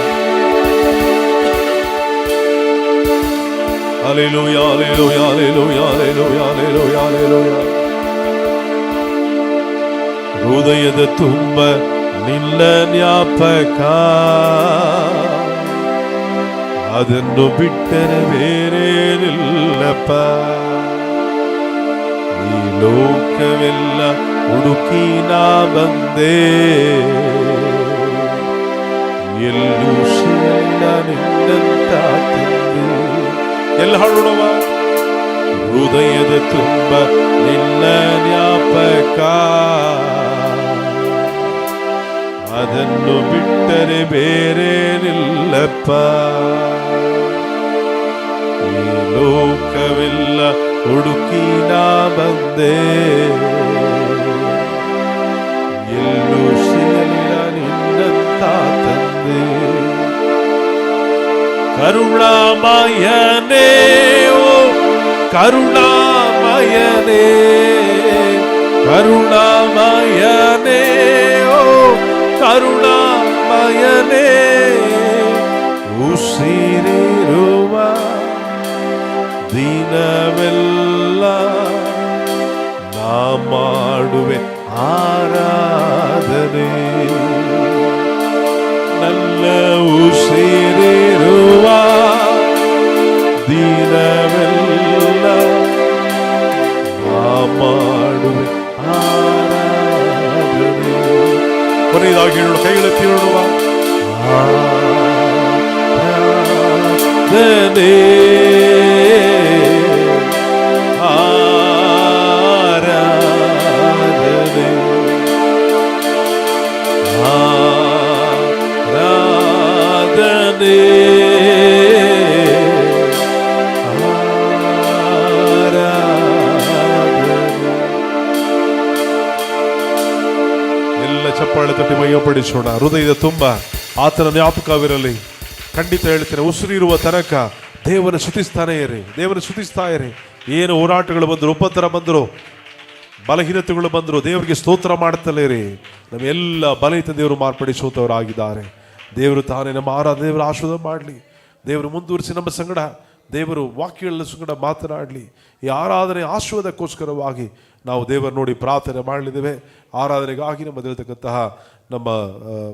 C: அல்லேலூயா, அல்லேலூயா, அல்லேலூயா, அல்லேலூயா, அல்லேலூயா, அல்லேலூயா. ಹೃದಯದ ತುಂಬ ನಿನ್ನ ಜ್ಞಾಪಕ, ಅದನ್ನು ಬಿಟ್ಟರೆ ಬೇರೇನಿಲ್ಲಪ್ಪ. ಈ ಲೋಕವೆಲ್ಲ ಹುಡುಕಿ ನಾ ಬಂದೆ, ಎಲ್ಲೂ ಸಿಗಲ್ಲ ನಿನ್ನಂತ ತಂದೆ. ಎಲ್ಲ ಹಾಡೋಣವ. ಹೃದಯದ ತುಂಬ ನಿನ್ನ ಜ್ಞಾಪಕ, ಅದನ್ನು ಬಿಟ್ಟರೆ ಬೇರೇನಿಲ್ಲಪ್ಪ. ಈ ಲೋಕವೆಲ್ಲ ಹುಡುಕಿ ನಾ ಬಂದೆ, ಎಲ್ಲೂ ಸಿಗಲಿಲ್ಲ ನಿನ್ನಂತ ತಂದೆ. ಕರುಣಾಮಯನೇ, ಓ ಕರುಣಾಮಯನೇ, ಕರುಣಾಮಯನೇ, ಓ ಕರುಣಾಮಯನೇ, ಉಸಿರಿರುವ ದಿನವೆಲ್ಲ ನಾ ಮಾಡುವೆ ಆರಾಧನೆ. ನನ್ನ ಉಸಿರಿರುವ ದಿನವೆಲ್ಲ ನಾ ಮಾಡುವೆ ಆರಾಧನೆ. ಕೊನೆಯದಾಗಿ ಹೇಳೋಣ, ಕೈಗಳೆತ್ತಿ ಹೇಳುವ. ಆರಾಧನೆ, ಆರಾಧನೆ, ಆರಾಧನೆ, ಚಪ್ಪಾಳೆ ತಟ್ಟಿ ಮೈಯಪಡಿಸೋಣ. ಹೃದಯದ ತುಂಬ ಆತನ ಜ್ಞಾಪಕವಿರಲಿ. ಖಂಡಿತ ಹೇಳ್ತೇನೆ, ಉಸಿರಿರುವ ತನಕ ದೇವರ ಸ್ತುತಿಸ್ತಾನೇ ಇರಿ, ದೇವರ ಸ್ತುತಿಸ್ತಾ ಇರಿ. ಏನು ಹೋರಾಟಗಳು ಬಂದರು, ಉಪದ್ರ ಬಂದರು, ಬಲಹೀನತೆಗಳು ಬಂದರು, ದೇವರಿಗೆ ಸ್ತೋತ್ರ ಮಾಡ್ತಲೇ ಇರಿ. ನಮ್ಮೆಲ್ಲ ಬಲಹಿತ ದೇವರು ಮಾರ್ಪಡಿಸುವವರಾಗಿದ್ದಾರೆ. ದೇವರು ತಾನೇ ನಮ್ಮ ದೇವರ ಆಶೀರ್ವಾದ ಮಾಡಲಿ. ದೇವರು ಮುಂದುವರಿಸಿ ನಮ್ಮ ಸಂಗಡ ದೇವರು ವಾಕ್ಯಗಳ ಸಂಗಡ ಮಾತನಾಡಲಿ. ಈ ಆರಾಧನೆ ಆಶೀರ್ವಾದಕ್ಕೋಸ್ಕರವಾಗಿ ನಾವು ದೇವರು ನೋಡಿ ಪ್ರಾರ್ಥನೆ ಮಾಡಲಿದ್ದೇವೆ. ಆರಾಧನೆಗಾಗಿ ನಮ್ಮ ನಮ್ಮ